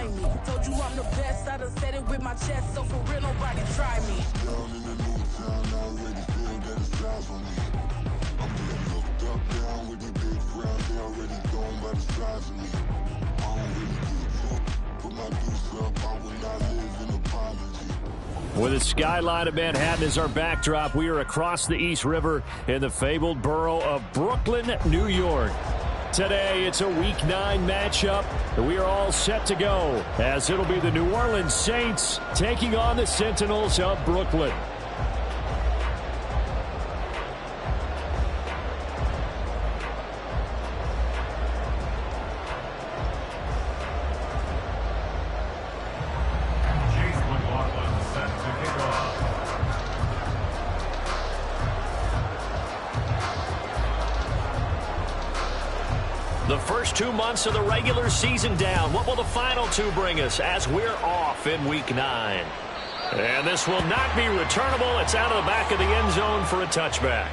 behind me. Told you I'm the best, I done said it with my chest, so for real, nobody try me. Down in the new town, I already feel that it's eyes on me. I'm getting looked up, down with the big crowd, they already gone by the size of me. I don't really give a fuck, put my deuce up, I will not live in apology. With the skyline of Manhattan as our backdrop, we are across the East River in the fabled borough of Brooklyn, New York. Today, it's a Week 9 matchup. We are all set to go, as it'll be the New Orleans Saints taking on the Sentinels of Brooklyn. The first 2 months of the regular season down. What will the final 2 bring us as we're off in Week 9? And this will not be returnable. It's out of the back of the end zone for a touchback.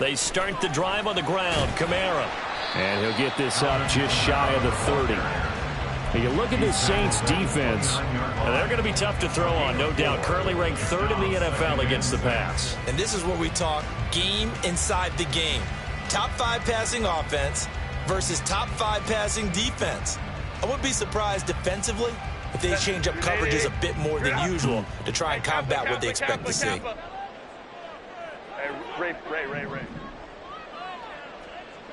They start the drive on the ground. Kamara. And he'll get this up just shy of the 30. Now you look at the Saints defense, and they're going to be tough to throw on, no doubt. Currently ranked 3rd in the NFL against the pass. And this is what we talk game inside the game. Top 5 passing offense versus top 5 passing defense. I wouldn't be surprised defensively if they change up coverages a bit more than usual to try and combat what they expect to see. Ray.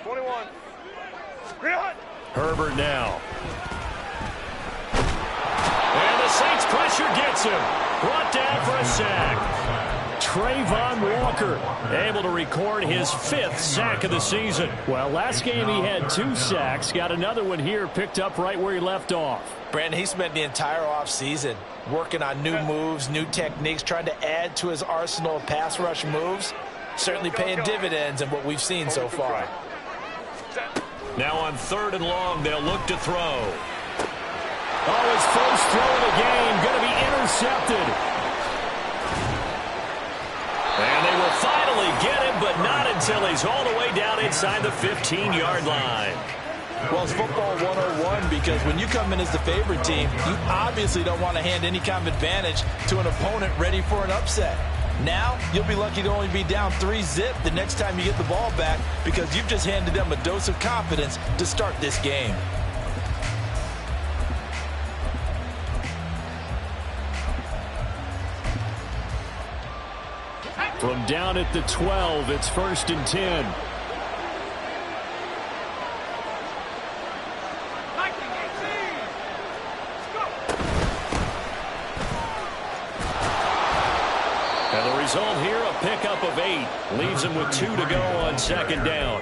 21. Herbert now. And the Saints pressure gets him. Brought down for a sack. Trayvon Walker able to record his 5th sack of the season. Well, last game he had 2 sacks. Got another one here picked up right where he left off. Brandon, he spent the entire offseason working on new moves, new techniques, trying to add to his arsenal of pass rush moves. Certainly paying dividends in what we've seen so far. Now on 3rd and long, they'll look to throw. Oh, his first throw of the game going to be intercepted. And they will finally get him, but not until he's all the way down inside the 15-yard line. Well, it's football 101 because when you come in as the favorite team, you obviously don't want to hand any kind of advantage to an opponent ready for an upset. Now, you'll be lucky to only be down 3-zip the next time you get the ball back because you've just handed them a dose of confidence to start this game. From down at the 12, it's 1st and 10. And the result here, a pickup of 8. Leaves him with 2 to go on 2nd down.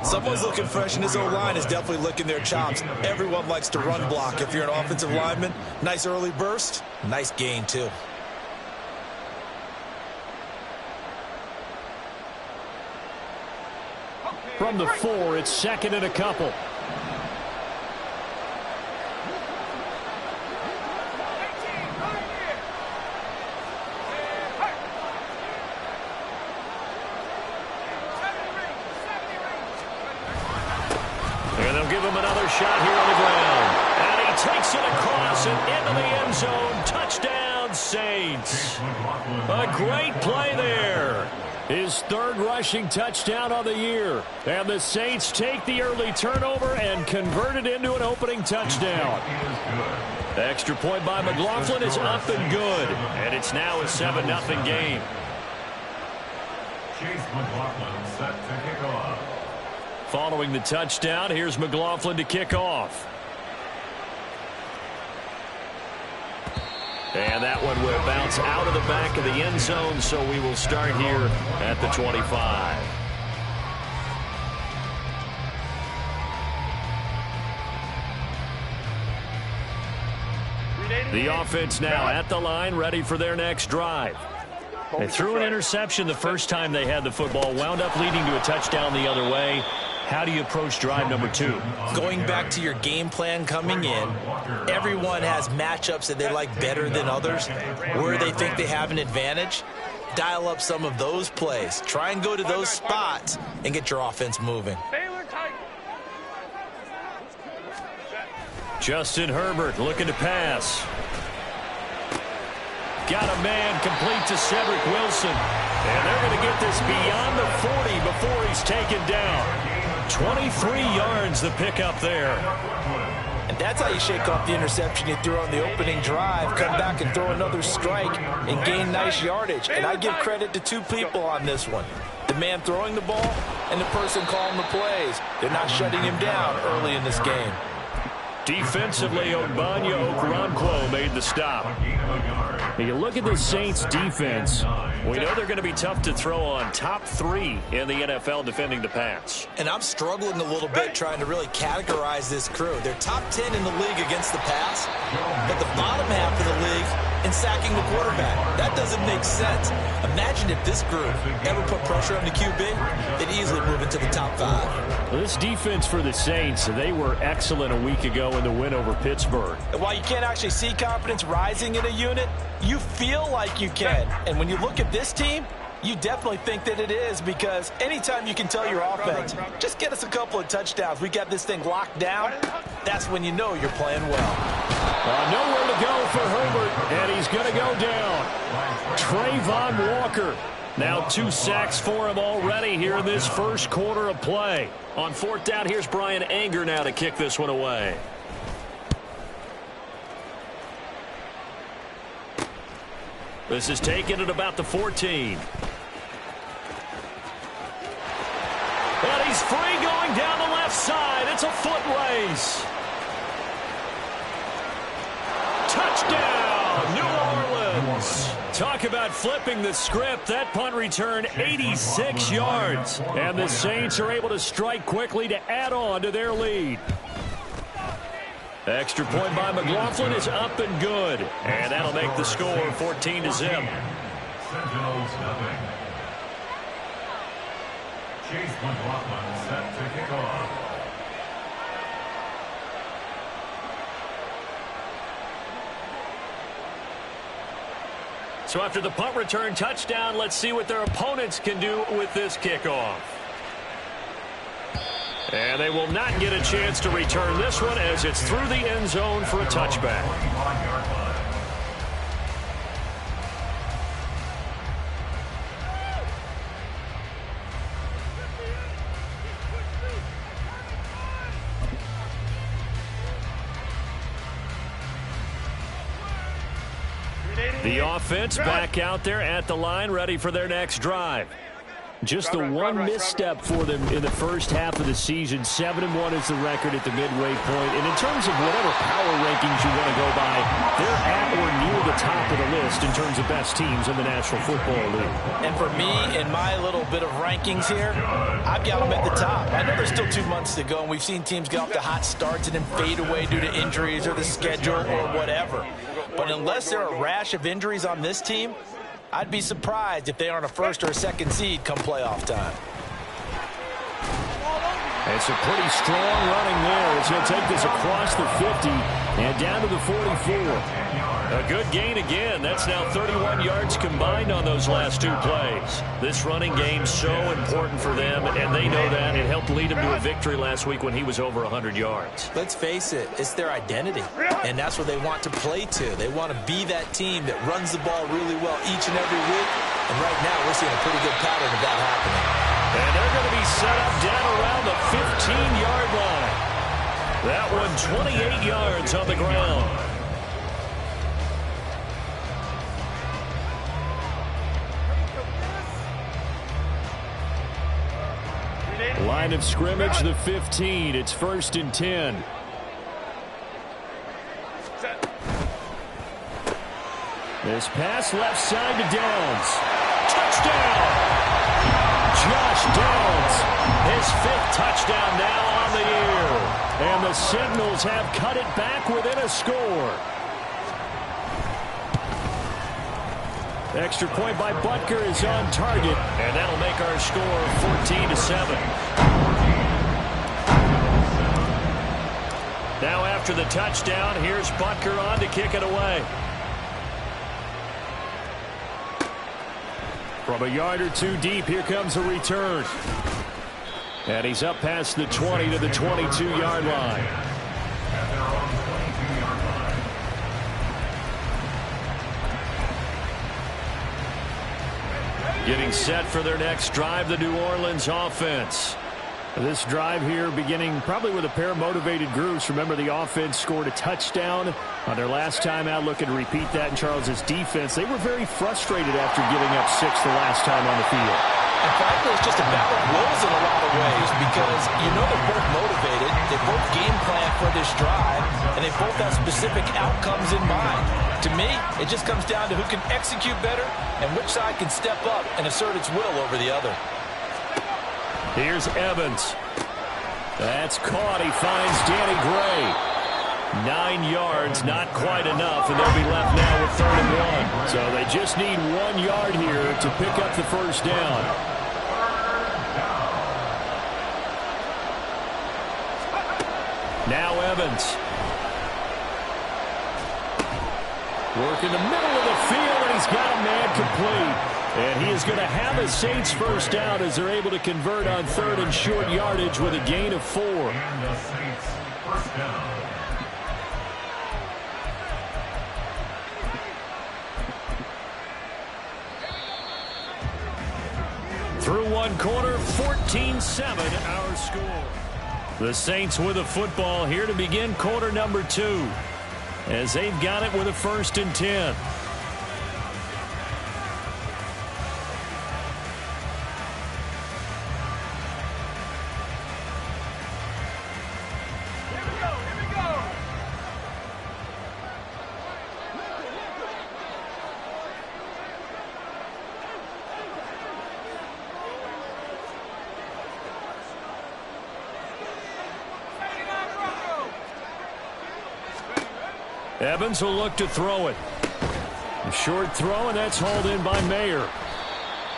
Someone's looking fresh, and his O-line is definitely licking their chops. Everyone likes to run block. If you're an offensive lineman, nice early burst, nice gain too. From the 4, it's 2nd and a couple. And they'll give him another shot here on the ground. And he takes it across and into the end zone. Touchdown, Saints. A great play there. His 3rd rushing touchdown on the year. And the Saints take the early turnover and convert it into an opening touchdown. The extra point by McLaughlin is up and good. And it's now a 7-0 game. Chase McLaughlin set to kick off. Following the touchdown, here's McLaughlin to kick off. And that one will bounce out of the back of the end zone, so we will start here at the 25. The offense now at the line, ready for their next drive. They threw an interception the first time they had the football, wound up leading to a touchdown the other way. How do you approach drive number 2? Going back to your game plan coming in, everyone has matchups that they like better than others, where they think they have an advantage. Dial up some of those plays. Try and go to those spots and get your offense moving. Justin Herbert looking to pass. Got a man complete to Cedric Wilson. And they're going to get this beyond the 40 before he's taken down. 23 yards the pickup there. And that's how you shake off the interception you threw on the opening drive, come back and throw another strike and gain nice yardage. And I give credit to 2 people on this one. The man throwing the ball and the person calling the plays. They're not shutting him down early in this game. Defensively, Ogbanya Okoronkwo made the stop. When you look at the Saints defense, we know they're going to be tough to throw on. Top 3 in the NFL defending the pass. And I'm struggling a little bit trying to really categorize this crew. They're top 10 in the league against the pass, but the bottom half of the league in sacking the quarterback. That doesn't make sense. Imagine if this group ever put pressure on the QB, they'd easily move into the top 5. Well, this defense for the Saints, they were excellent a week ago in the win over Pittsburgh. And while you can't actually see confidence rising in a unit, you feel like you can. And when you look at this team, you definitely think that it is, because anytime you can tell your offense, just get us a couple of touchdowns, we got this thing locked down, that's when you know you're playing well. Nowhere to go for Herbert, and he's going to go down. Trayvon Walker. Now 2 sacks for him already here in this first quarter of play. On 4th down, here's Brian Anger now to kick this one away. This is taken at about the 14. And he's free going down the left side. It's a foot race. Touchdown, New Orleans. Talk about flipping the script. That punt return 86 yards. And the Saints are able to strike quickly to add on to their lead. Extra point by McLaughlin is up and good. And that'll make the score 14-0. Sentinels nothing. Chase McLaughlin set to kick off. So after the punt return touchdown, let's see what their opponents can do with this kickoff. And they will not get a chance to return this one as it's through the end zone for a touchback. The offense back out there at the line, ready for their next drive. Just the one misstep for them in the first half of the season. 7-1 is the record at the midway point. And in terms of whatever power rankings you want to go by, they're at or near the top of the list in terms of best teams in the National Football League. And for me, in my little bit of rankings here, I've got them at the top. I know there's still 2 months to go, and we've seen teams get off to hot starts and then fade away due to injuries or the schedule or whatever. But unless there are a rash of injuries on this team, I'd be surprised if they aren't a first or a second seed come playoff time. It's a pretty strong running there. It's going to take this across the 50 and down to the 44. A good gain again. That's now 31 yards combined on those last 2 plays. This running game's so important for them, and they know that. It helped lead them to a victory last week when he was over 100 yards. Let's face it, it's their identity, and that's what they want to play to. They want to be that team that runs the ball really well each and every week, and right now we're seeing a pretty good pattern of that happening. And they're going to be set up down around the 15-yard line. That one 28 yards on the ground. Line of scrimmage, the 15. It's 1st and 10. This pass left side to Downs. Touchdown! Josh Downs, his 5th touchdown now on the year. And the Sentinels have cut it back within a score. Extra point by Butker is on target, and that'll make our score 14-7. Now after the touchdown, here's Butker on to kick it away. From a yard or two deep, here comes a return. And he's up past the 20 to the 22-yard line. Getting set for their next drive, the New Orleans offense. This drive here beginning probably with a pair of motivated groups. Remember, the offense scored a touchdown on their last time out. Looking to repeat that in Charles's defense. They were very frustrated after giving up 6 the last time on the field. And frankly, it's just a battle of wills in a lot of ways because you know they're both motivated. They both game plan for this drive, and they both have specific outcomes in mind. To me, it just comes down to who can execute better and which side can step up and assert its will over the other. Here's Evans. That's caught. He finds Danny Gray. 9 yards, not quite enough, and they'll be left now with 3rd and 1. So they just need 1 yard here to pick up the first down. Now Evans. Work in the middle of the field, and he's got a man complete. And he is going to have a Saints first down as they're able to convert on 3rd and short yardage with a gain of 4. And the Saints first down. Through 1 quarter, 14-7 our score. The Saints with a football here to begin quarter number 2 as they've got it with a 1st and 10. Evans will look to throw it. A short throw, and that's hauled in by Mayer.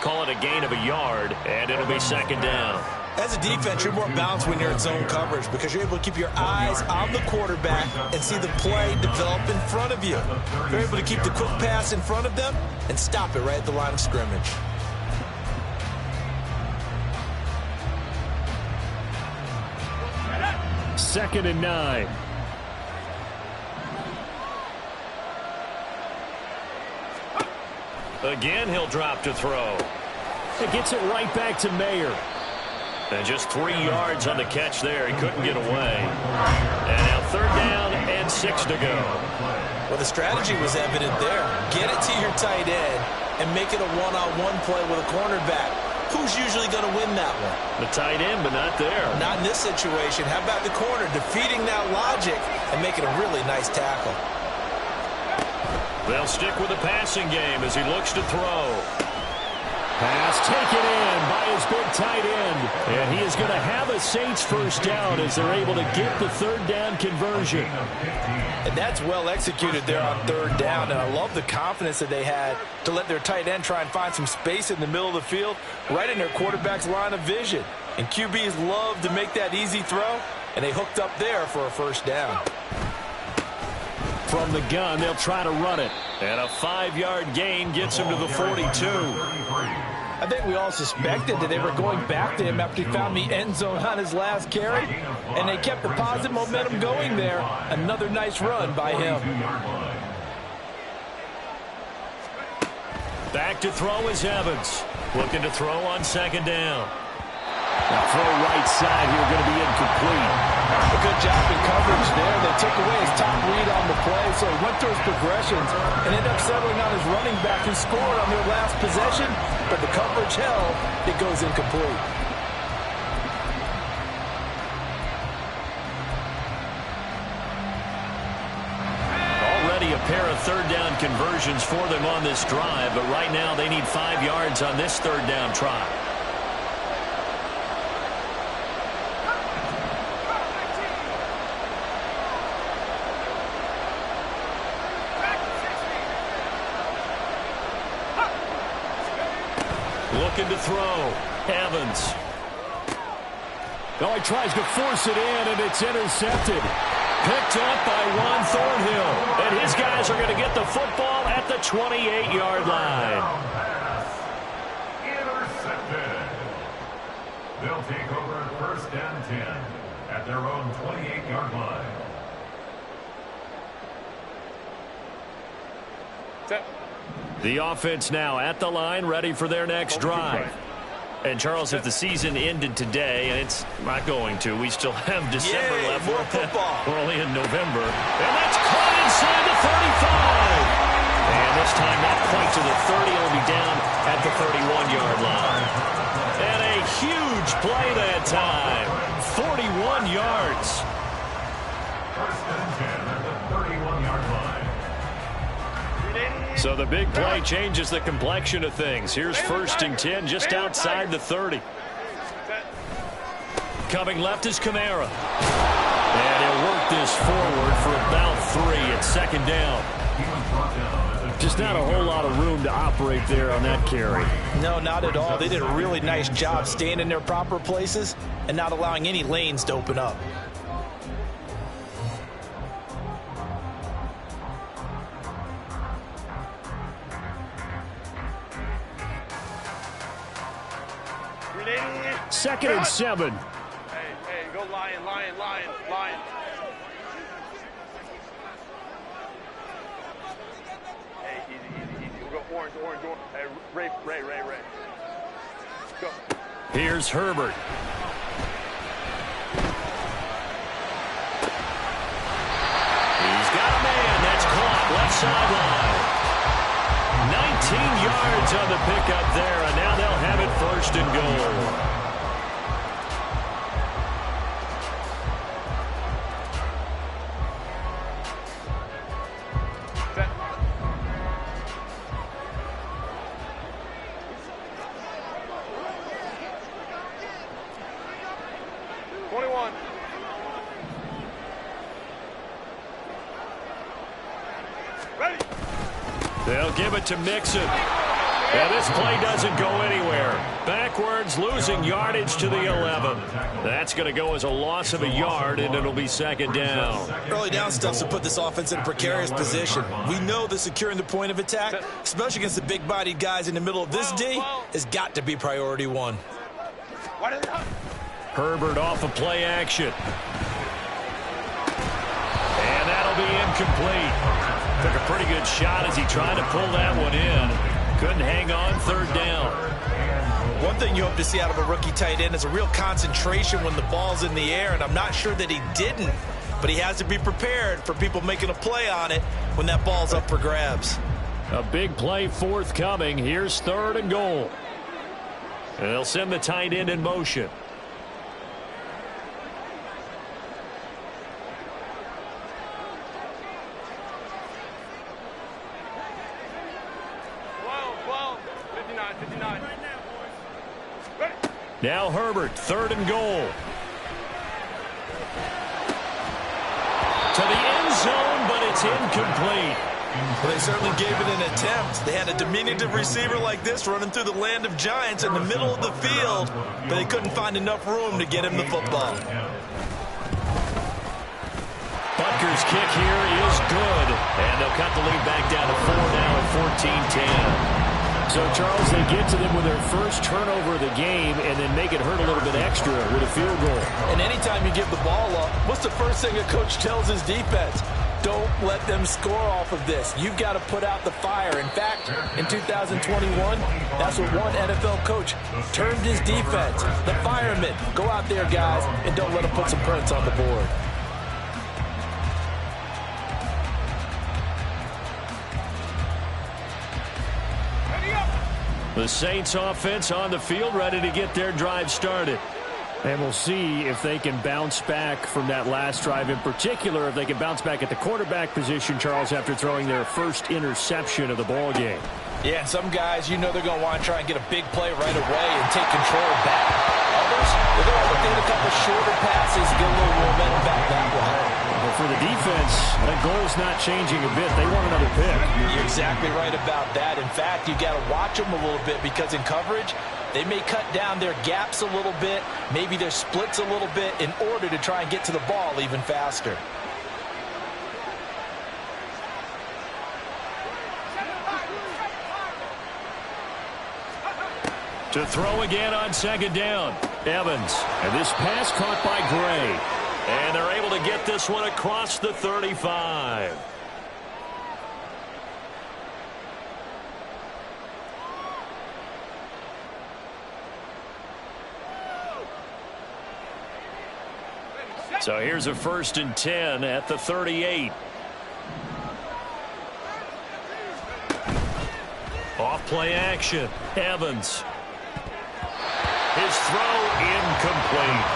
Call it a gain of a yard, and it'll be 2nd down. As a defense, you're more balanced when you're in zone coverage because you're able to keep your eyes on the quarterback and see the play develop in front of you. You're able to keep the quick pass in front of them and stop it right at the line of scrimmage. Second and 9. Again, he'll drop to throw. It gets it right back to Mayer. And just 3 yards on the catch there. He couldn't get away. And now 3rd down and 6 to go. Well, the strategy was evident there. Get it to your tight end and make it a one-on-one play with a cornerback. Who's usually going to win that one? The tight end, but not there. Not in this situation. How about the corner defeating that logic and making a really nice tackle? They'll stick with the passing game as he looks to throw. Pass taken in by his big tight end. And he is going to have a Saints first down as they're able to get the 3rd down conversion. And that's well executed there on 3rd down. And I love the confidence that they had to let their tight end try and find some space in the middle of the field, right in their quarterback's line of vision. And QBs love to make that easy throw, and they hooked up there for a first down. From the gun, they'll try to run it. And a 5-yard gain gets him to the 42. I think we all suspected that they were going back to him after he found the end zone on his last carry. And they kept the positive momentum going there. Another nice run by him. Back to throw is Evans. Looking to throw on 2nd down. Now throw right side here, going to be incomplete. A good job in coverage there. They took away his top read on the play, so he went through his progressions and ended up settling on his running back who scored on their last possession, but the coverage held. It goes incomplete. Already a pair of 3rd down conversions for them on this drive, but right now they need 5 yards on this 3rd down try. Looking to throw. Evans. Oh, he tries to force it in, and it's intercepted. Picked up by Juan Thornhill. And his guys are going to get the football at the 28-yard line. Intercepted. They'll take over first and 10 at their own 28-yard line. The offense now at the line, ready for their next drive. And, Charles, if the season ended today, and it's not going to, we still have December left. More football. We're only in November. And that's caught inside the 35. And this time not quite to the 30. It'll be down at the 31-yard line. And a huge play that time. 41 yards. First and 10 at the 31-yard line. So the big play changes the complexion of things. Here's first and 10 just outside the 30. Coming left is Kamara. And he'll work this forward for about 3 at second down. Just not a whole lot of room to operate there on that carry. No, not at all. They did a really nice job staying in their proper places and not allowing any lanes to open up. Second and 7. Hey, go lion. Hey, easy. We'll go orange. Hey, Ray. Go. Here's Herbert. He's got a man. That's caught. Left sideline. 19 yards on the pickup there, and now they'll have it first and goal. They'll give it to Mixon. And this play doesn't go anywhere. Backwards, losing yardage to the 11. That's going to go as a loss of a yard, and it'll be second down. Early down stuff to put this offense in a precarious position. We know that securing the point of attack, especially against the big-bodied guys in the middle of this D, has got to be priority one. Herbert off of play action. And that'll be incomplete. Took a pretty good shot as he tried to pull that one in. Couldn't hang on, third down. One thing you hope to see out of a rookie tight end is a real concentration when the ball's in the air, and I'm not sure that he didn't, but he has to be prepared for people making a play on it when that ball's up for grabs. A big play forthcoming. Here's third and goal. And they'll send the tight end in motion. Now Herbert, third and goal. To the end zone, but it's incomplete. Well, they certainly gave it an attempt. They had a diminutive receiver like this running through the land of giants in the middle of the field, but they couldn't find enough room to get him the football. Butker's kick here is good, and they'll cut the lead back down to 4 now at 14-10. So, Charles, they get to them with their first turnover of the game and then make it hurt a little bit extra with a field goal. And anytime you give the ball up, what's the first thing a coach tells his defense? Don't let them score off of this. You've got to put out the fire. In fact, in 2021, that's what one NFL coach termed his defense. The firemen. Go out there, guys, and don't let them put some points on the board. The Saints offense on the field, ready to get their drive started. And we'll see if they can bounce back from that last drive. In particular, if they can bounce back at the quarterback position, Charles, after throwing their first interception of the ball game. Yeah, and some guys, you know they're going to want to try and get a big play right away and take control back. Others, they're going to look at a couple shorter passes, get a little momentum back that way. The for the defense, that goal's not changing a bit. They want another pick. You're exactly right about that. In fact, you got to watch them a little bit because in coverage, they may cut down their gaps a little bit, maybe their splits a little bit in order to try and get to the ball even faster. To throw again on second down, Evans. And this pass caught by Gray. And they're able to get this one across the 35. So here's a 1st and 10 at the 38. Off play action. Evans. His throw incomplete.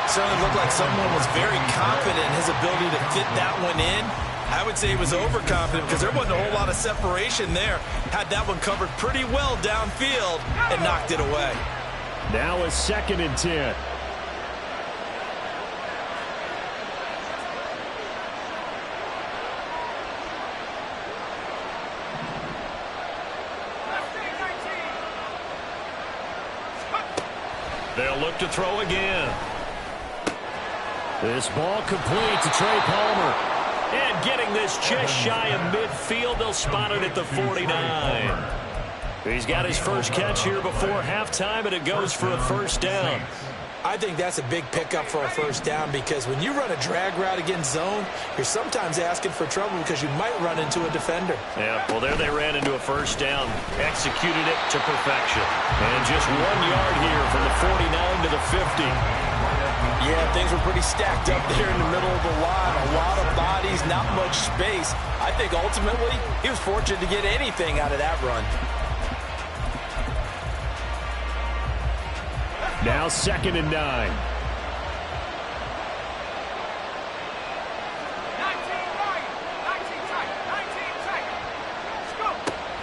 Certainly looked like someone was very confident in his ability to fit that one in. I would say he was overconfident because there wasn't a whole lot of separation there. Had that one covered pretty well downfield and knocked it away. Now a 2nd and 10. They'll look to throw again. This ball complete to Trey Palmer. And getting this just shy of midfield, they'll spot it at the 49. He's got his first catch here before halftime, and it goes for a 1st down. I think that's a big pickup for a 1st down because when you run a drag route against zone, you're sometimes asking for trouble because you might run into a defender. Yeah, well, there they ran into a 1st down, executed it to perfection. And just 1 yard here from the 49 to the 50. Yeah, things were pretty stacked up there in the middle of the line. A lot of bodies, not much space. I think ultimately he was fortunate to get anything out of that run. Now 2nd and 9. 19 right, 19 tight, 19 tight. Let's go.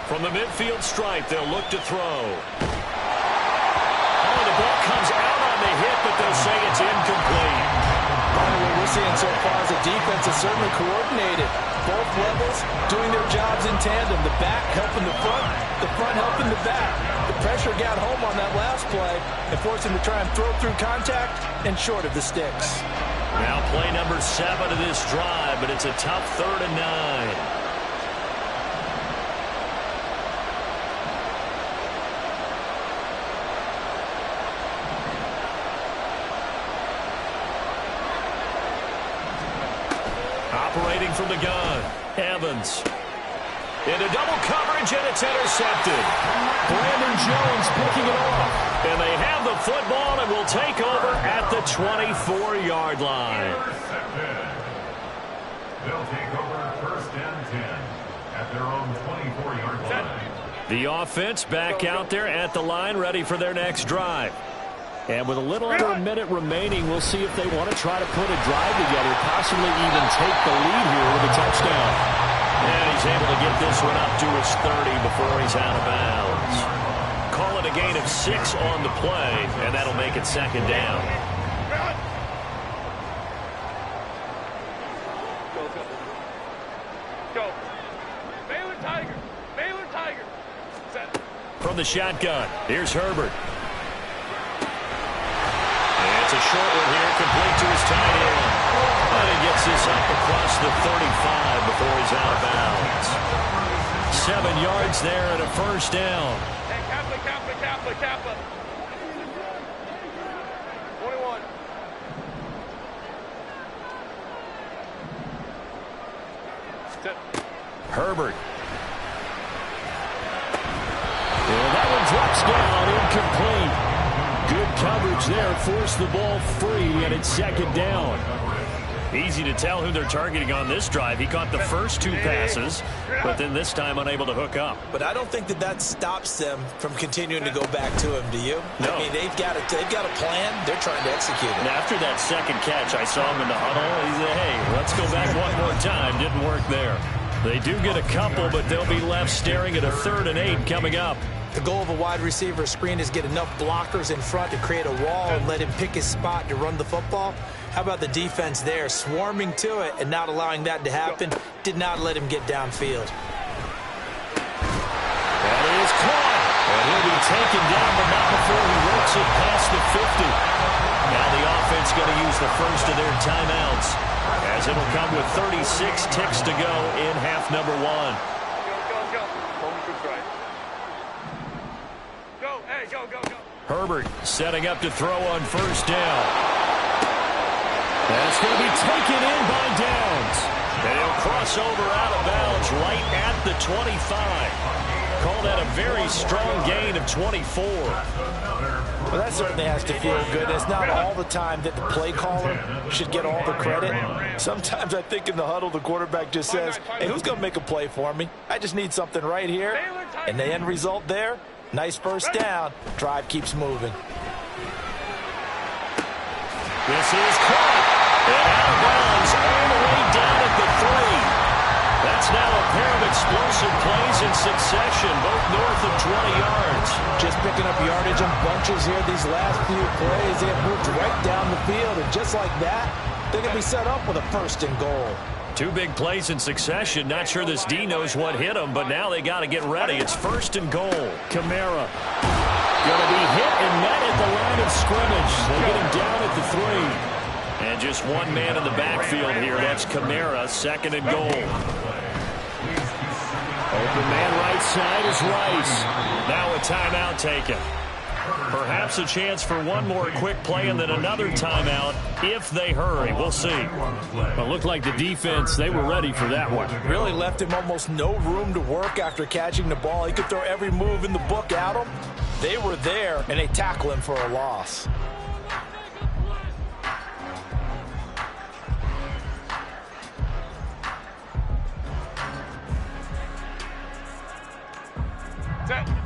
From the midfield stripe, they'll look to throw. Oh, the ball comes out on the hit, but they'll say it's incomplete. What we're seeing so far is the defense is certainly coordinated. Both levels doing their jobs in tandem. The back helping the front helping the back. The pressure got home on that last play and forced him to try and throw through contact and short of the sticks. Now play number 7 of this drive, but it's a tough 3rd and 9. Operating from the gun, Evans. Into double coverage, and it's intercepted. Brandon Jones picking it off. And they have the football and will take over at the 24-yard line. Intercepted. They'll take over 1st and 10 at their own 24-yard line. The offense back out there at the line, ready for their next drive. And with a little under a minute remaining, we'll see if they want to try to put a drive together, possibly even take the lead here with a touchdown. And he's able to get this one up to his 30 before he's out of bounds. Call it a gain of 6 on the play, and that'll make it 2nd down. Go. Baylor Tiger. Baylor Tiger. Set. From the shotgun, here's Herbert. It's a short one here, complete to his tight end. And he gets this up across the 35 before he's out of bounds. 7 yards there and a 1st down. Hey, Kappa. 21. Set. Herbert. And that one drops down, incomplete. Good coverage there, forced the ball free, and it's 2nd down. Easy to tell who they're targeting on this drive. He caught the first 2 passes, but then this time unable to hook up. But I don't think that stops them from continuing to go back to him, do you? No. I mean, they've got a plan. They're trying to execute it. And after that 2nd catch, I saw him in the huddle. He said, hey, let's go back one more time. Didn't work there. They do get a couple, but they'll be left staring at a 3rd and 8 coming up. The goal of a wide receiver screen is get enough blockers in front to create a wall and let him pick his spot to run the football. How about the defense there, swarming to it and not allowing that to happen? Did not let him get downfield. That is caught. And he'll be taken down, but not before he works it past the 50. Now the offense going to use the first of their timeouts, as it'll come with 36 ticks to go in half number 1. Go. Go, hey, go. Herbert setting up to throw on first down. That's going to be taken in by Downs. And he'll cross over out of bounds right at the 25. Call that a very strong gain of 24. Well, that certainly has to feel good. It's not all the time that the play caller should get all the credit. Sometimes I think in the huddle, the quarterback just says, hey, who's going to make a play for me? I just need something right here. And the end result there, nice first down. Drive keeps moving. This is caught. And out of bounds all the way down at the 3. That's now a pair of explosive plays in succession, both north of 20 yards. Just picking up yardage in bunches here. These last few plays, they have moved right down the field. And just like that, they're going to be set up with a first and goal. 2 big plays in succession. Not sure this D knows what hit him, but now they got to get ready. It's first and goal. Kamara going to be hit and met at the line of scrimmage. They get him down at the 3. And just one man in the backfield here. That's Kamara, second and goal. Open man right side is Rice. Now a timeout taken. Perhaps a chance for one more quick play and then another timeout if they hurry. We'll see. Well, it looked like the defense, they were ready for that one. Really left him almost no room to work after catching the ball. He could throw every move in the book at him. They were there, and they tackle him for a loss.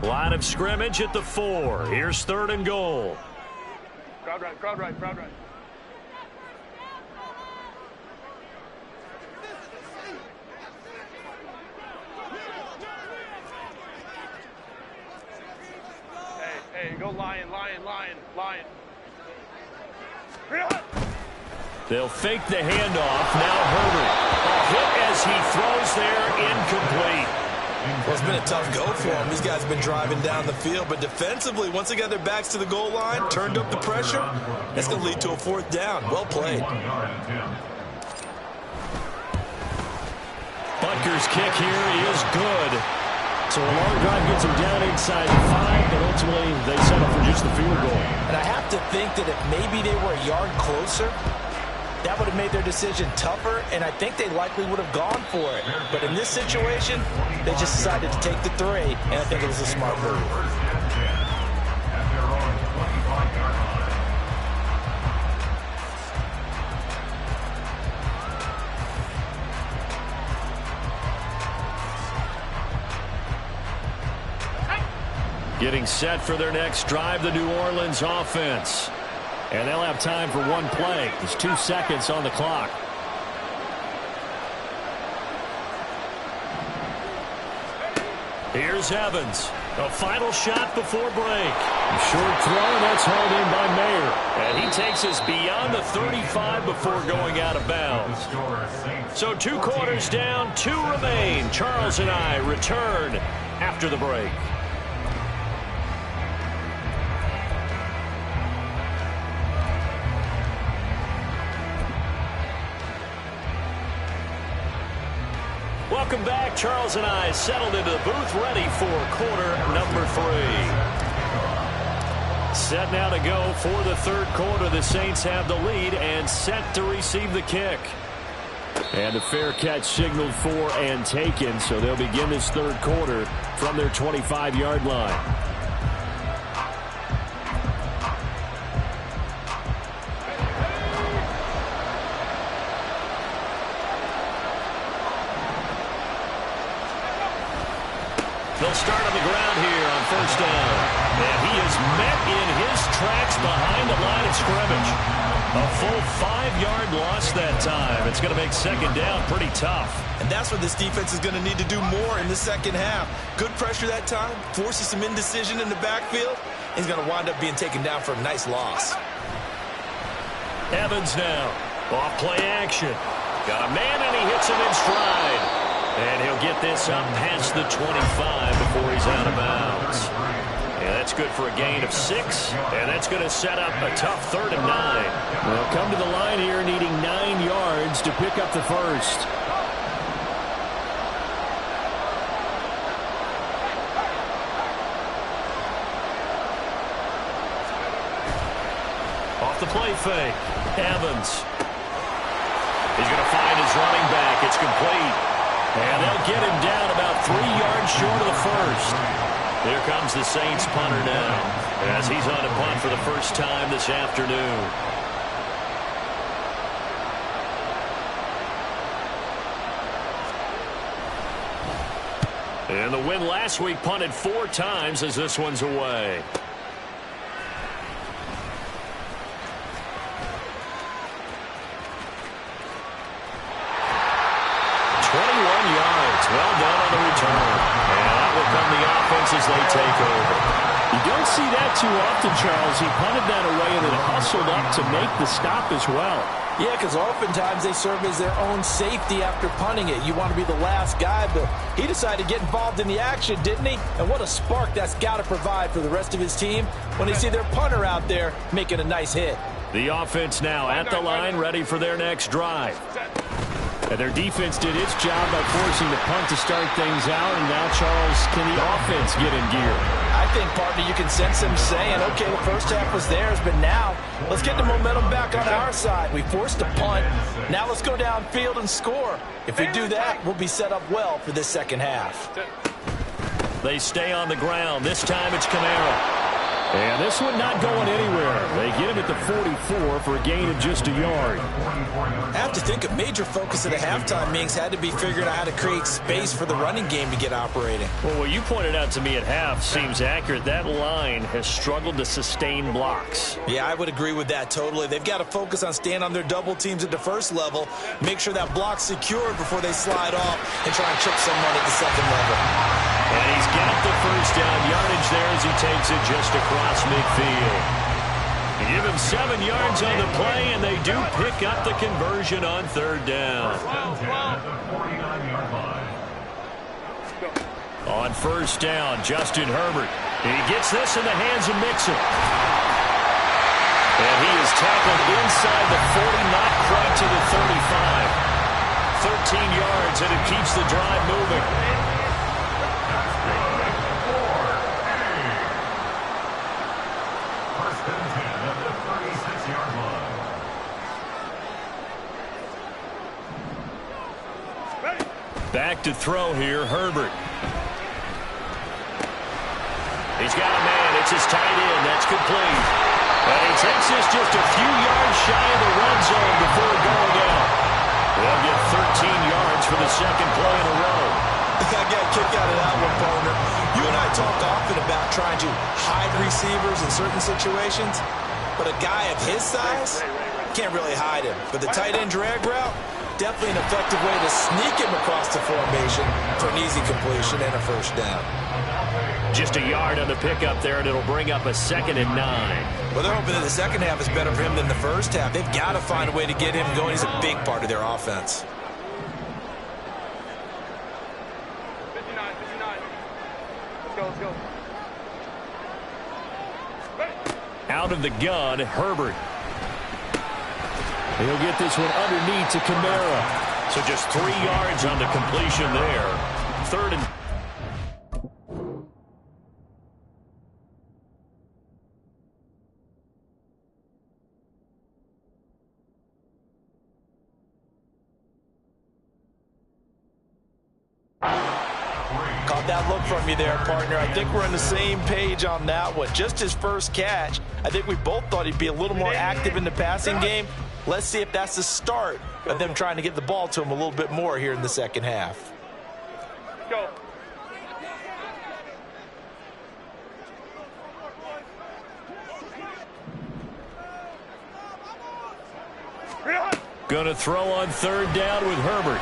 Line of scrimmage at the 4. Here's third and goal. Crowd right. Hey, go lion. They'll fake the handoff. Now Herbert. A hit as he throws there, incomplete. Well, it's been a tough go for him. These guys have been driving down the field, but defensively, once they got their backs to the goal line, turned up the pressure, that's going to lead to a fourth down. Well played. Butker's kick here is good. So a long drive gets them down inside the 5, but ultimately they settle for just the field goal. And I have to think that if maybe they were a yard closer, that would have made their decision tougher, and I think they likely would have gone for it. But in this situation, they just decided to take the 3, and I think it was a smart move. Getting set for their next drive, the New Orleans offense. And they'll have time for one play. There's 2 seconds on the clock. Here's Evans. A final shot before break. A short throw, and that's hauled in by Mayer. And he takes us beyond the 35 before going out of bounds. So 2 quarters down, 2 remain. Charles and I return after the break. Welcome back. Charles and I settled into the booth, ready for quarter number 3. Set now to go for the third quarter. The Saints have the lead and set to receive the kick. And a fair catch signaled for and taken, so they'll begin this third quarter from their 25-yard line. They'll start on the ground here on first down. And he is met in his tracks behind the line of scrimmage. A full 5-yard loss that time. It's going to make second down pretty tough. And that's what this defense is going to need to do more in the second half. Good pressure that time, forces some indecision in the backfield. He's going to wind up being taken down for a nice loss. Evans now. Off play action. Got a man, and he hits him in stride. And he'll get this up past the 25 before he's out of bounds. Yeah, that's good for a gain of 6. And that's going to set up a tough 3rd and 9. They'll come to the line here needing 9 yards to pick up the first. Off the play fake. Evans. He's going to find his running back. It's complete. And they'll get him down about 3 yards short of the first. Here comes the Saints punter now, as he's on to punt for the first time this afternoon. And the win last week punted 4 times as this one's away. 21 yards. Well done on the return. And that will come the offense as they take over. You don't see that too often, Charles. He punted that away and then hustled up to make the stop as well. Yeah, because oftentimes they serve as their own safety after punting it. You want to be the last guy, but he decided to get involved in the action, didn't he? And what a spark that's got to provide for the rest of his team when they see their punter out there making a nice hit. The offense now at the line, ready for their next drive. And their defense did its job by forcing the punt to start things out. And now, Charles, can the offense get in gear? I think, partner, you can sense them saying, okay, the first half was theirs, but now let's get the momentum back on our side. We forced a punt. Now let's go downfield and score. If we do that, we'll be set up well for this second half. They stay on the ground. This time it's Kamara. And this one not going anywhere. They get him at the 44 for a gain of just a yard. I have to think a major focus of the halftime meetings had to be figuring out how to create space for the running game to get operating. Well, what you pointed out to me at half seems accurate. That line has struggled to sustain blocks. Yeah, I would agree with that totally. They've got to focus on staying on their double teams at the first level, make sure that block's secured before they slide off and try and chip someone at the second level. And he's got the first down yardage there as he takes it just across midfield. They give him 7 yards on the play, and they do pick up the conversion on 3rd down. On 1st down, Justin Herbert. He gets this in the hands of Mixon. And he is tackled inside the 40, not quite to the 35. 13 yards, and it keeps the drive moving. Back to throw here, Herbert. He's got a man. It's his tight end. That's complete. And he takes this just a few yards shy of the red zone before going out. They'll get 13 yards for the second play in a row. I got a kick out of that one, partner. You and I talk often about trying to hide receivers in certain situations, but a guy of his size can't really hide him. But the tight end drag route, definitely an effective way to sneak him across the formation for an easy completion and a first down. Just a yard on the pickup there, and it'll bring up a 2nd and 9. Well, they're hoping that the second half is better for him than the first half. They've got to find a way to get him going. He's a big part of their offense. 59. Let's go. Out of the gun, Herbert. He'll get this one underneath to Kamara. So just 3 yards on the completion there. 3rd and... Caught that look from you there, partner. I think we're on the same page on that one. Just his first catch. I think we both thought he'd be a little more active in the passing game. Let's see if that's the start of them trying to get the ball to him a little bit more here in the second half. Go. Gonna throw on 3rd down with Herbert.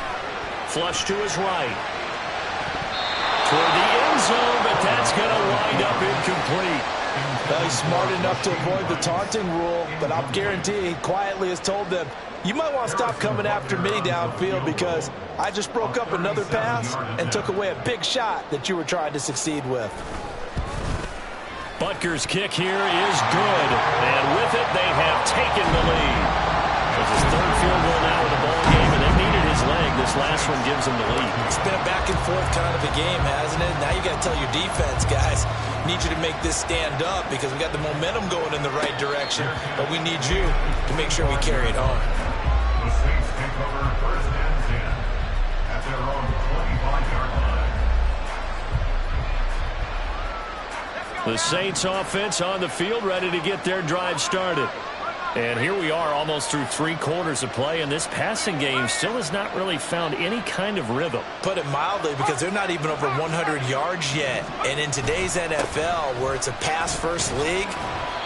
Flush to his right. Toward the end zone, but that's going to wind up incomplete. Well, he's smart enough to avoid the taunting rule, but I'll guarantee he quietly has told them, you might want to stop coming after me downfield because I just broke up another pass and took away a big shot that you were trying to succeed with. Butker's kick here is good, and with it, they have taken the lead. It's his third field goal now in the ball game, and they needed his leg. This last one gives them the lead. It's been a back-and-forth kind of a game, hasn't it? Now you got to tell your defense, guys, need you to make this stand up because we got the momentum going in the right direction, but we need you to make sure we carry it home. The Saints take over first and 10 at their own 25-yard line. The Saints offense on the field, ready to get their drive started. And here we are almost through 3 quarters of play, and this passing game still has not really found any kind of rhythm. Put it mildly, because they're not even over 100 yards yet. And in today's NFL, where it's a pass-first league,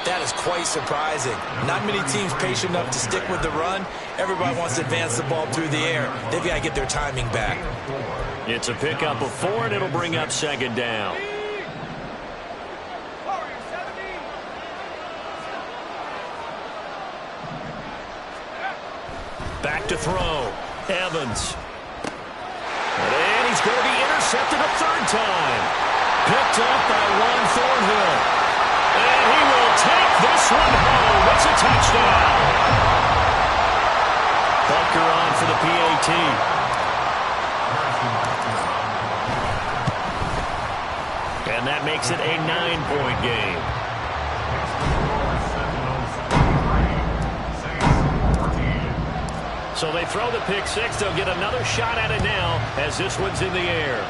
that is quite surprising. Not many teams patient enough to stick with the run. Everybody wants to advance the ball through the air. They've got to get their timing back. It's a pickup of 4, and it'll bring up second down. Back to throw. Evans. And he's going to be intercepted a third time. Picked up by Juan Thornhill. And he will take this one home. It's a touchdown. Butker on for the PAT. And that makes it a 9-point game. So they throw the pick six. They'll get another shot at it now as this one's in the air.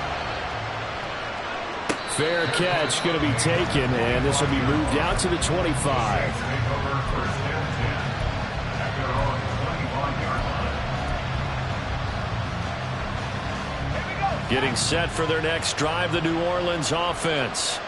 Fair catch going to be taken, and this will be moved out to the 25. Getting set for their next drive, the New Orleans offense.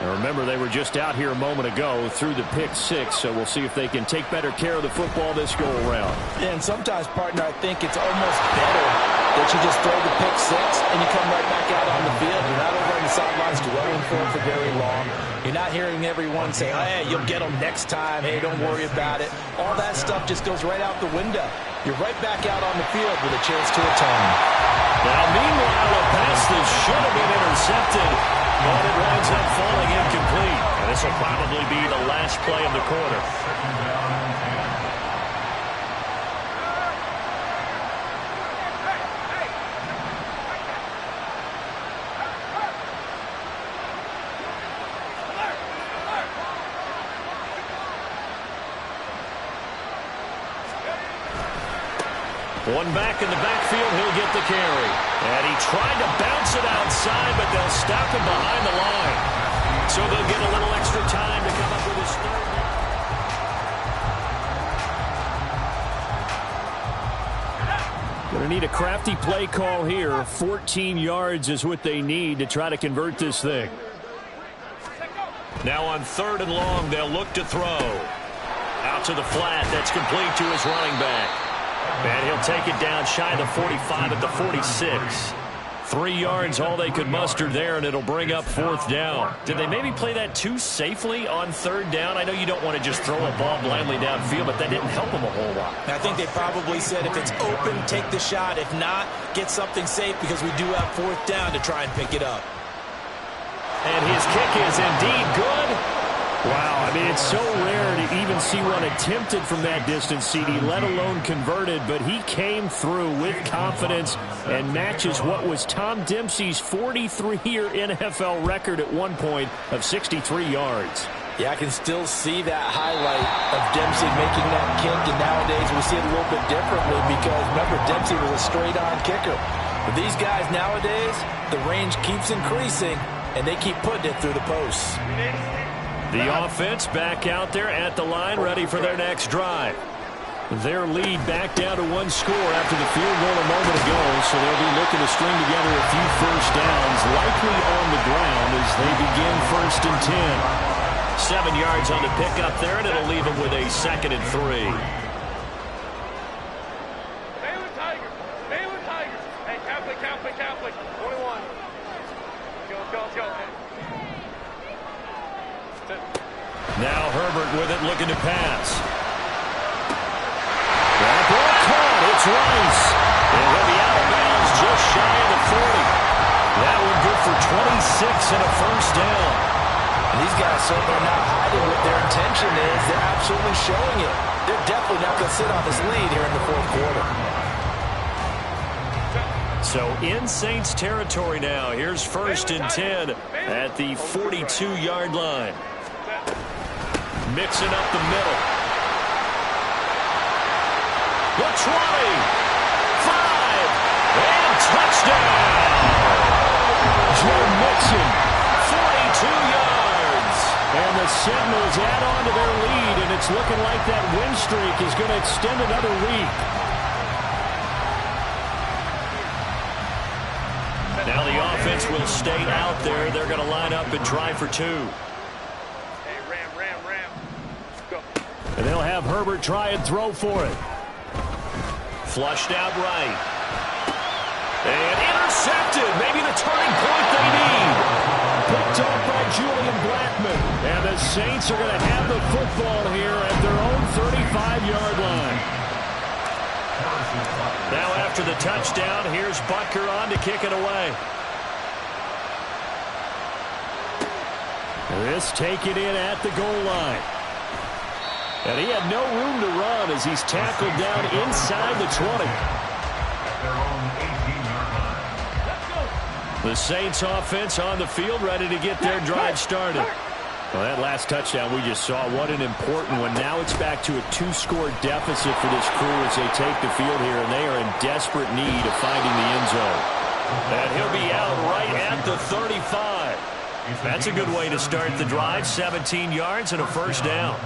Now remember, they were just out here a moment ago through the pick six, so we'll see if they can take better care of the football this go-around. Yeah, and sometimes, partner, I think it's almost better that you just throw the pick six and you come right back out on the field. You're not over on the sidelines dwelling for very long. You're not hearing everyone say, oh, hey, you'll get them next time. Hey, don't worry about it. All that stuff just goes right out the window. You're right back out on the field with a chance to atone. Now, meanwhile, a pass that should have been intercepted, but it winds up falling incomplete. And this will probably be the last play of the quarter. One back in the backfield, he'll get the carry. And he tried to bounce it outside, but they'll stop him behind the line. So they'll get a little extra time to come up with his third. Going to need a crafty play call here. 14 yards is what they need to try to convert this thing. Now on 3rd and long, they'll look to throw. Out to the flat, that's complete to his running back. And he'll take it down shy of the 45 at the 46. 3 yards, all they could muster there, and it'll bring up 4th down. Did they maybe play that too safely on 3rd down? I know you don't want to just throw a ball blindly downfield, but that didn't help them a whole lot. I think they probably said if it's open, take the shot. If not, get something safe because we do have 4th down to try and pick it up. And his kick is indeed good. Wow, I mean, it's so rare to even see one attempted from that distance, CD, let alone converted, but he came through with confidence and matches what was Tom Dempsey's 43-year NFL record at one point of 63 yards. Yeah, I can still see that highlight of Dempsey making that kick, and nowadays we see it a little bit differently because, remember, Dempsey was a straight-on kicker. But these guys nowadays, the range keeps increasing, and they keep putting it through the posts. The offense back out there at the line, ready for their next drive. Their lead back down to 1 score after the field goal a moment ago, so they'll be looking to string together a few first downs, likely on the ground as they begin 1st and 10. 7 yards on the pickup there, and it'll leave them with a 2nd and 3. Baylor Tigers. Hey, Catholic. 21. Let's go. Now Herbert with it, looking to pass. That ball caught. It's Rice. And he'll be out of bounds just shy of the 40. That one good for 26 and a first down. And these guys certainly not hiding what their intention is. They're absolutely showing it. They're definitely not going to sit on this lead here in the fourth quarter. So in Saints territory now. Here's 1st and 10 at the 42-yard line. Mixing up the middle. The 20. 5. And touchdown. Joe Mixon, 42 yards. And the Sentinels add on to their lead, and it's looking like that win streak is going to extend another week. Now the offense will stay out there. They're going to line up and try for 2. Hey, Ram. Go. And they'll have Herbert try and throw for it. Flushed out right. And intercepted. Maybe the turning point they need. Picked off by Julian Blackmon. And the Saints are going to have the football here at their own 35-yard line. Now after the touchdown, here's Butker on to kick it away. This taken in at the goal line. And he had no room to run as he's tackled down inside the 20. Their own 18-yard line. The Saints offense on the field, ready to get their drive started. Well, that last touchdown we just saw, what an important one. Now it's back to a 2-score deficit for this crew as they take the field here, and they are in desperate need of finding the end zone. And he'll be out right at the 35. That's a good way to start the drive. 17 yards and a first down.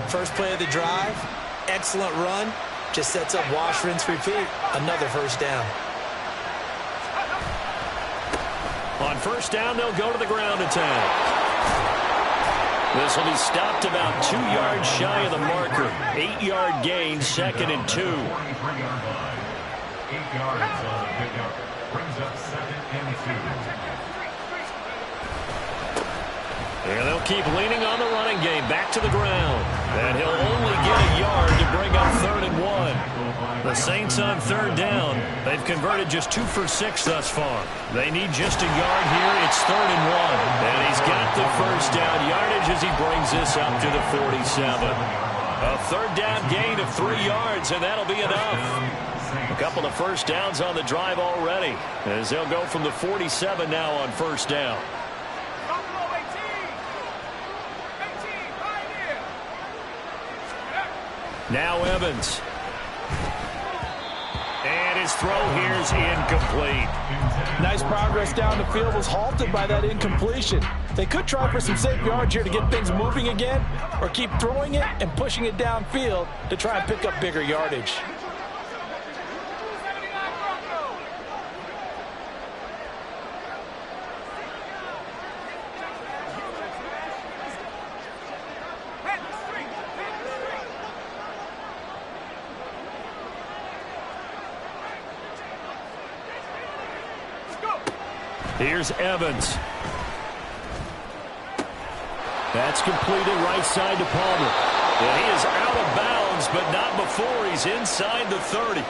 First play of the drive, excellent run. Just sets up wash, rinse, repeat. Another first down. On first down, they'll go to the ground attack. This will be stopped about 2 yards shy of the marker. 8-yard gain, 2nd and 2. 43-yard line. 8 yards on the pickup. Brings up 2nd and 2. And they'll keep leaning on the running game. Back to the ground. And he'll only get a yard to bring up 3rd and 1. The Saints on 3rd down. They've converted just 2 for 6 thus far. They need just a yard here. It's 3rd and 1. And he's got the first down yardage as he brings this up to the 47. A 3rd down gain of 3 yards, and that'll be enough. A couple of first downs on the drive already, as they'll go from the 47 now on first down. Now Evans. And his throw here's incomplete. Nice progress down the field was halted by that incompletion. They could try for some safe yards here to get things moving again, or keep throwing it and pushing it downfield to try and pick up bigger yardage. Here's Evans. That's completed right side to Palmer. And he is out of bounds, but not before he's inside the 30.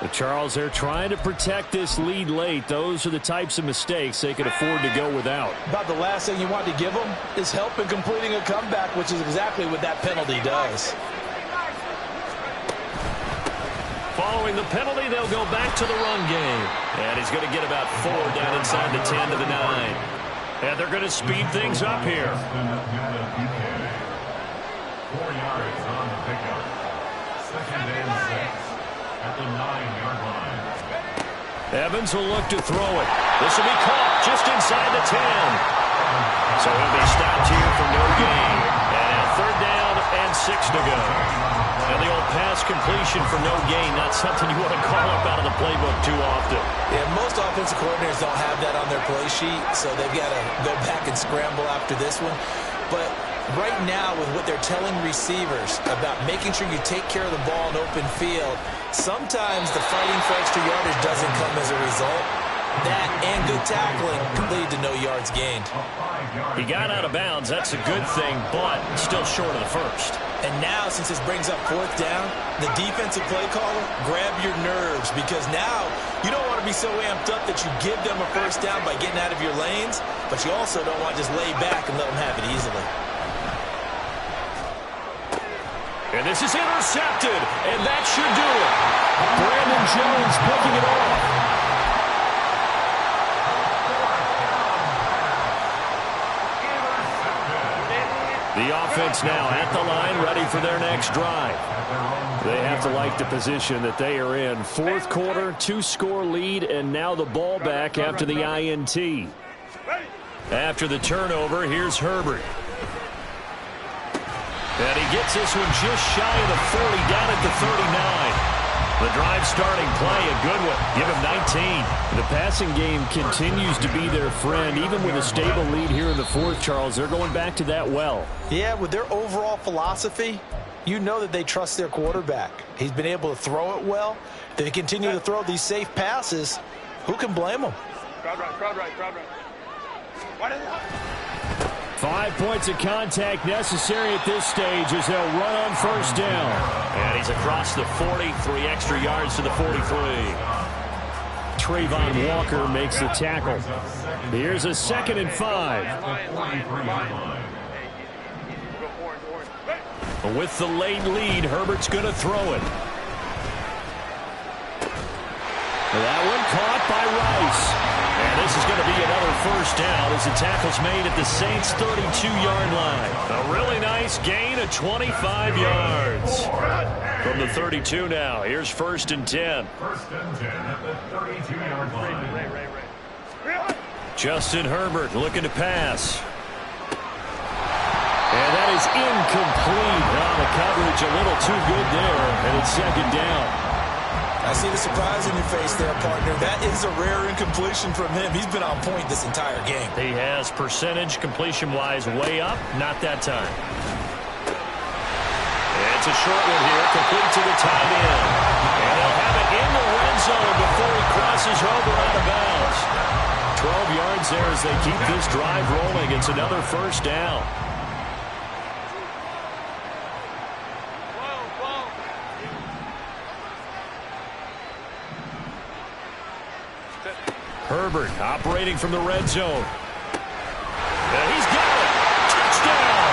But Charles, they're trying to protect this lead late. Those are the types of mistakes they can afford to go without. About the last thing you want to give them is help in completing a comeback, which is exactly what that penalty does. Following the penalty, they'll go back to the run game. And he's going to get about 4 down inside the 10 to the 9. And they're going to speed things up here. 4 yards on the pickup. 2nd and 6 at the 9-yard line. Evans will look to throw it. This will be caught just inside the 10. So he'll be stopped here for no gain. And now 3rd down and 6 to go. And the old pass completion for no gain, not something you want to call up out of the playbook too often. Yeah, most offensive coordinators don't have that on their play sheet, so they've got to go back and scramble after this one. But right now, with what they're telling receivers about making sure you take care of the ball in open field, sometimes the fighting for extra yardage doesn't come as a result. That and good tackling can lead to no yards gained. He got out of bounds. That's a good thing, but still short of the first. And now, since this brings up 4th down, the defensive play caller, grab your nerves, because now you don't want to be so amped up that you give them a first down by getting out of your lanes, but you also don't want to just lay back and let them have it easily. And this is intercepted, and that should do it. Brandon Jones picking it off. The offense now at the line, ready for their next drive. They have to like the position that they are in. 4th quarter, 2-score lead, and now the ball back after the INT. After the turnover, here's Herbert. And he gets this one just shy of the 40, down at the 39. The drive starting play, a good one. Give him 19. The passing game continues to be their friend. Even with a stable lead here in the 4th, Charles, they're going back to that well. Yeah, with their overall philosophy, you know that they trust their quarterback. He's been able to throw it well. They continue to throw these safe passes. Who can blame them? Crowd right. 5 points of contact necessary at this stage as they'll run on first down. And he's across the 40, 3 extra yards to the 43. Trayvon Walker makes the tackle. Here's a 2nd and 5. With the late lead, Herbert's going to throw it. That one caught by Rice. And this is going to be another first down as the tackle's made at the Saints' 32-yard line. A really nice gain of 25 yards. From the 32 now, here's 1st and 10. 1st and 10 at the 32-yard line. Justin Herbert looking to pass. And that is incomplete. The coverage a little too good there, and it's 2nd down. I see the surprise in your face there, partner. That is a rare incompletion from him. He's been on point this entire game. He has percentage completion-wise way up. Not that time. It's a short one here, complete to the tight end. And he'll have it in the red zone before he crosses over out of bounds. 12 yards there as they keep this drive rolling. It's another first down. Herbert operating from the red zone. And he's got it. Touchdown.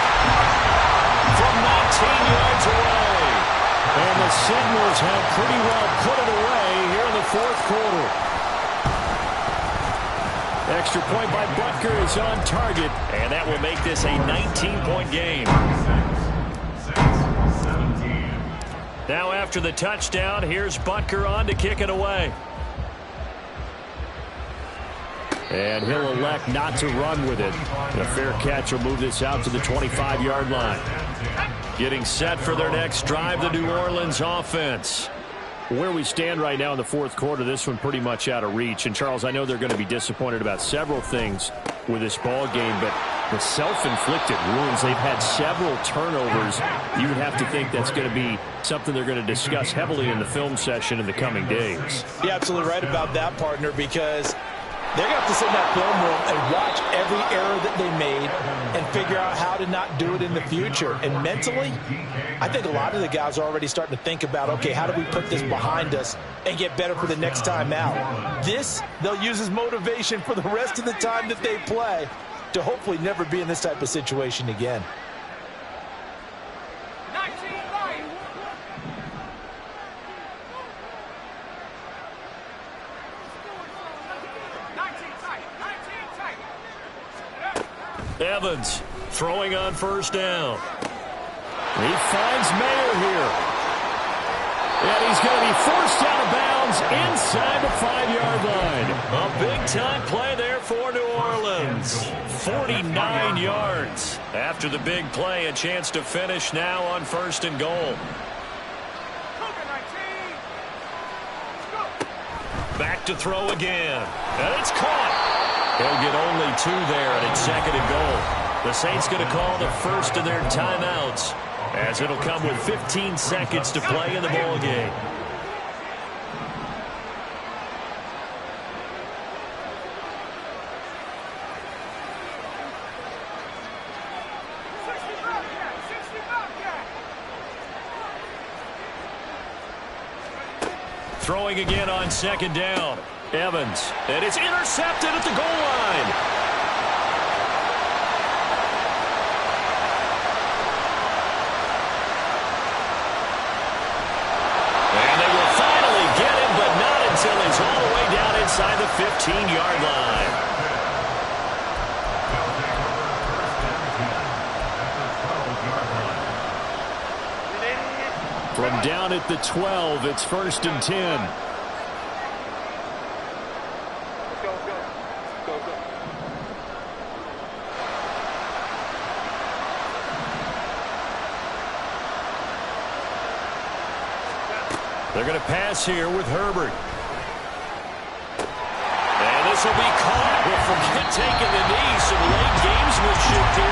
From 19 yards away. And the Signals have pretty well put it away here in the 4th quarter. Extra point by Butker is on target. And that will make this a 19-point game. Now after the touchdown, here's Butker on to kick it away. And he'll elect not to run with it. A fair catch will move this out to the 25-yard line. Getting set for their next drive, the New Orleans offense. Where we stand right now in the 4th quarter, this one pretty much out of reach. And, Charles, I know they're going to be disappointed about several things with this ball game, but the self-inflicted wounds, they've had several turnovers. You would have to think that's going to be something they're going to discuss heavily in the film session in the coming days. You're absolutely right about that, partner, because they're going to have to sit in that film room and watch every error that they made and figure out how to not do it in the future. And mentally, I think a lot of the guys are already starting to think about, okay, how do we put this behind us and get better for the next time out? This, they'll use as motivation for the rest of the time that they play to hopefully never be in this type of situation again. Evans throwing on first down. He finds Mayer here. And he's going to be forced out of bounds inside the 5-yard line. A big-time play there for New Orleans. 49 yards. After the big play, a chance to finish now on 1st and goal. Back to throw again. And it's caught. He'll get only 2 there, and it's 2nd and goal. The Saints going to call the first of their timeouts, as it'll come with 15 seconds to play in the ball game. Throwing again on second down. Evans. And it's intercepted at the goal line. And they will finally get him, but not until he's all the way down inside the 15-yard line. From down at the 12, it's 1st and 10. Go. They're going to pass here with Herbert. And this will be caught. Well, forget taking the knee. Some late gamesmanship here.